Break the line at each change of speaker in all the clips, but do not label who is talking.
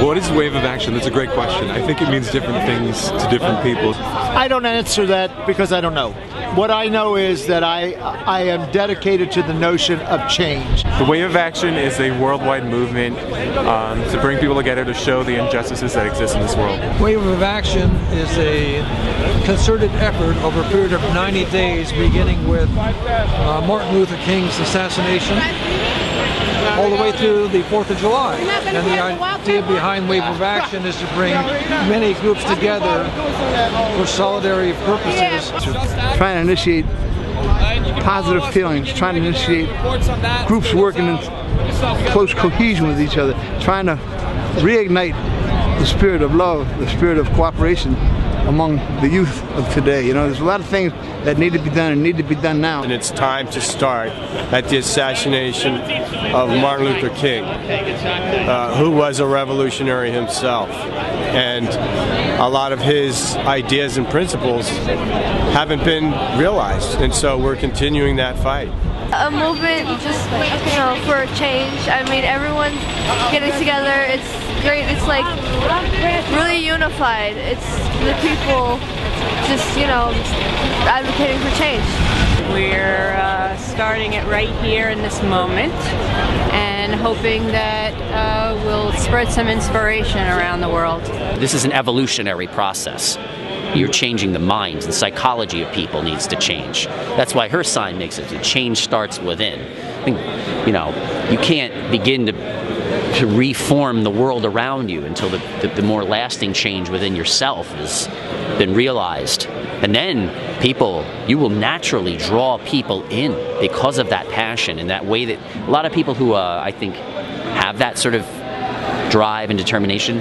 What is wave of action? That's a great question. I think it means different things to different people.
I don't answer that because I don't know. What I know is that I am dedicated to the notion of change.
The wave of action is a worldwide movement to bring people together to show the injustices that exist in this world.
Wave of action is a concerted effort over a period of 90 days, beginning with Martin Luther King's assassination, all the way through the 4th of July. And the idea behind Wave of Action is to bring many groups together for solidarity purposes.
Trying to initiate positive feelings, trying to initiate groups working in close cohesion with each other, trying to reignite the spirit of love, the spirit of cooperation among the youth of today. You know, there's a lot of things that need to be done and need to be done now.
And it's time to start at the assassination of Martin Luther King, who was a revolutionary himself. And a lot of his ideas and principles haven't been realized. And so we're continuing that fight.
A movement just, for a change. I mean, everyone's getting together. It's great. It's like really unified. It's the people just, advocating for change.
We're starting it right here in this moment and hoping that we'll spread some inspiration around the world.
This is an evolutionary process. You're changing the minds and psychology of people needs to change. That's why her sign makes it. The change starts within. I think, you can't begin to reform the world around you until the more lasting change within yourself has been realized. And then you will naturally draw people in because of that passion and that way that a lot of people who I think have that sort of drive and determination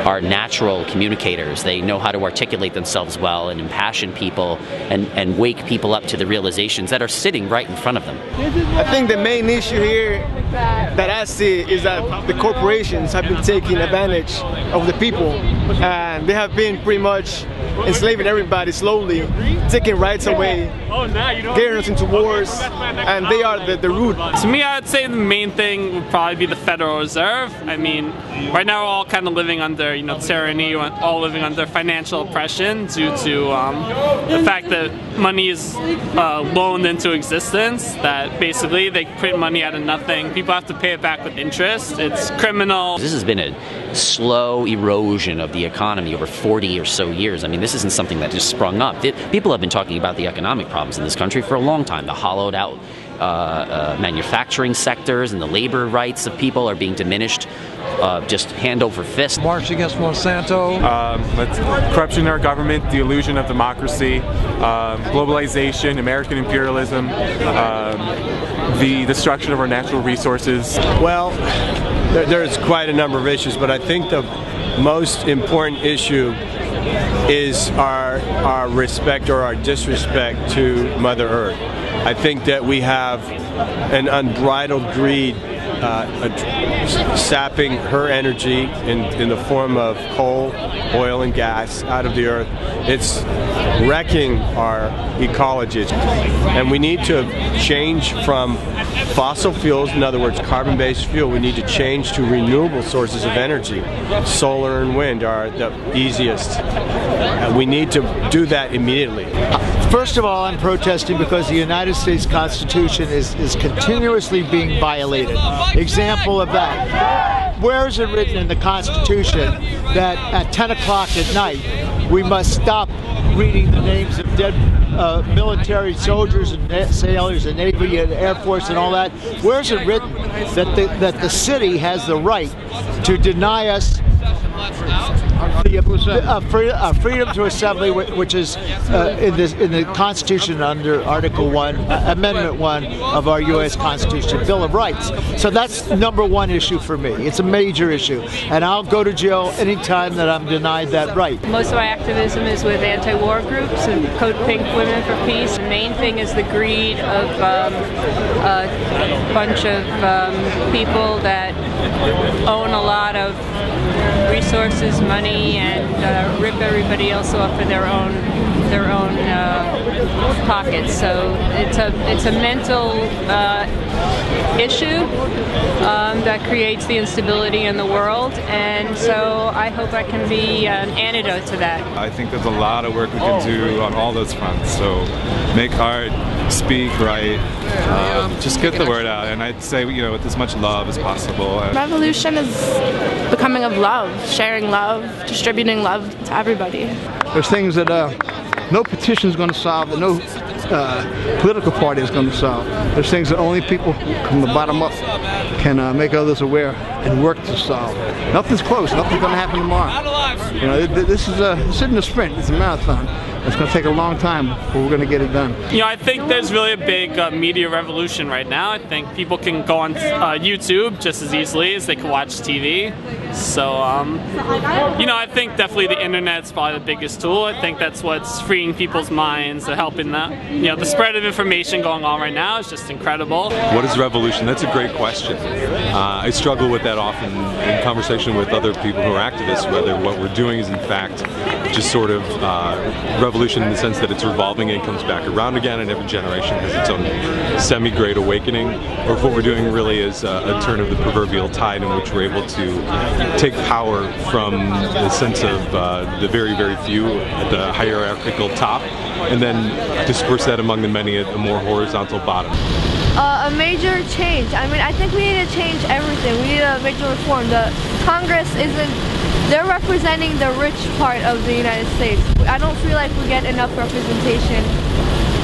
are natural communicators. They know how to articulate themselves well and impassion people and wake people up to the realizations that are sitting right in front of them.
I think the main issue here that I see is that the corporations have been taking advantage of the people, and they have been pretty much enslaving everybody slowly, taking rights away, getting us into wars, and they are the root.
To me, I'd say the main thing would probably be the Federal Reserve. I mean, right now we're all kind of living under, tyranny, we're all living under financial oppression due to the fact that money is loaned into existence, that basically they print money out of nothing. People have to pay it back with interest. It's criminal.
This has been a slow erosion of the economy over 40 or so years. I mean, this isn't something that just sprung up. People have been talking about the economic problems in this country for a long time. The hollowed out manufacturing sectors and the labor rights of people are being diminished just hand over fist.
March against Monsanto.
Corruption in our government, the illusion of democracy, globalization, American imperialism, the destruction of our natural resources.
Well, there's quite a number of issues, but I think the most important issue is our respect or our disrespect to Mother Earth. I think that we have an unbridled greed sapping her energy in the form of coal, oil, and gas out of the earth. It's wrecking our ecology. And we need to change from fossil fuels, in other words, carbon-based fuel. We need to change to renewable sources of energy. Solar and wind are the easiest. We need to do that immediately.
First of all, I'm protesting because the United States Constitution is continuously being violated. Example of that. Where is it written in the Constitution that at 10 o'clock at night we must stop reading the names of dead military soldiers and sailors and Navy and Air Force and all that? Where is it written that the city has the right to deny us freedom to assembly, which is in the Constitution under Article 1, Amendment 1 of our U.S. Constitution, Bill of Rights. So that's number one issue for me. It's a major issue, and I'll go to jail anytime that I'm denied that right.
Most of my activism is with anti-war groups and Code Pink Women for Peace. The main thing is the greed of a bunch of people that own a lot of resources, money, and rip everybody else off of their own pockets. So it's a mental issue that creates the instability in the world, and so I hope I can be an antidote to that.
I think there's a lot of work we can do on all those fronts. So make art, speak, write, just get the word out, and I'd say, you know, with as much love as possible.
Revolution is becoming of love, sharing love, distributing love to everybody.
There's things that no petition is going to solve, that no political party is going to solve. There's things that only people from the bottom up can make others aware and work to solve. Nothing's close. Nothing's going to happen tomorrow. You know, this isn't a sprint. It's a marathon. It's going to take a long time, but we're going to get it done.
You know, I think there's really a big media revolution right now. I think people can go on YouTube just as easily as they can watch TV. So, you know, I think definitely the internet's probably the biggest tool. I think that's what's freeing people's minds and helping that. You know, the spread of information going on right now is just incredible.
What is revolution? That's a great question. I struggle with that often in conversation with other people who are activists, whether what we're doing is in fact just sort of revolution in the sense that it's revolving and comes back around again, and every generation has its own semi-great awakening, or if what we're doing really is a turn of the proverbial tide in which we're able to take power from the sense of the very, very few at the hierarchical top, and then disperse that among the many at the more horizontal bottom.
A major change. I mean, I think we need to change everything. We need a major reform. The Congress they're representing the rich part of the United States. I don't feel like we get enough representation.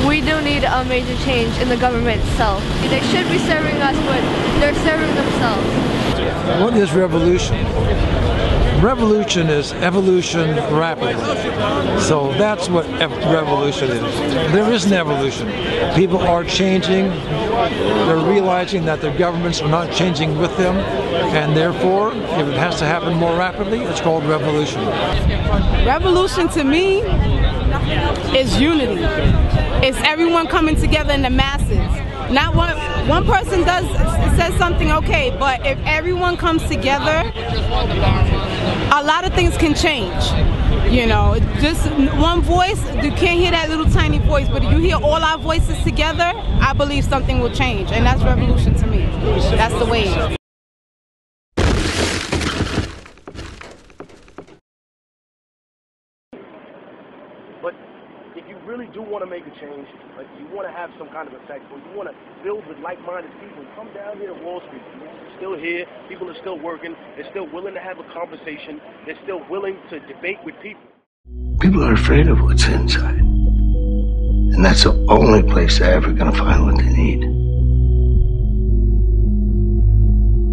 We do need a major change in the government itself. They should be serving us, but they're serving themselves.
What is revolution? Revolution is evolution rapidly. So that's what revolution is. There is an evolution. People are changing. They're realizing that their governments are not changing with them, and therefore, if it has to happen more rapidly, it's called revolution.
Revolution to me is unity. It's everyone coming together in the masses. Not one person says something, okay, but if everyone comes together, a lot of things can change. You know, just one voice, you can't hear that little tiny voice, but if you hear all our voices together, I believe something will change, and that's revolution to me. That's the way.
But if you really do want to make a change, like you want to have some kind of effect, or you want to build with like-minded people, come down here to Wall Street. You're still here, people are still working, they're still willing to have a conversation, they're still willing to debate with people.
People are afraid of what's inside. And that's the only place they're ever going to find what they need.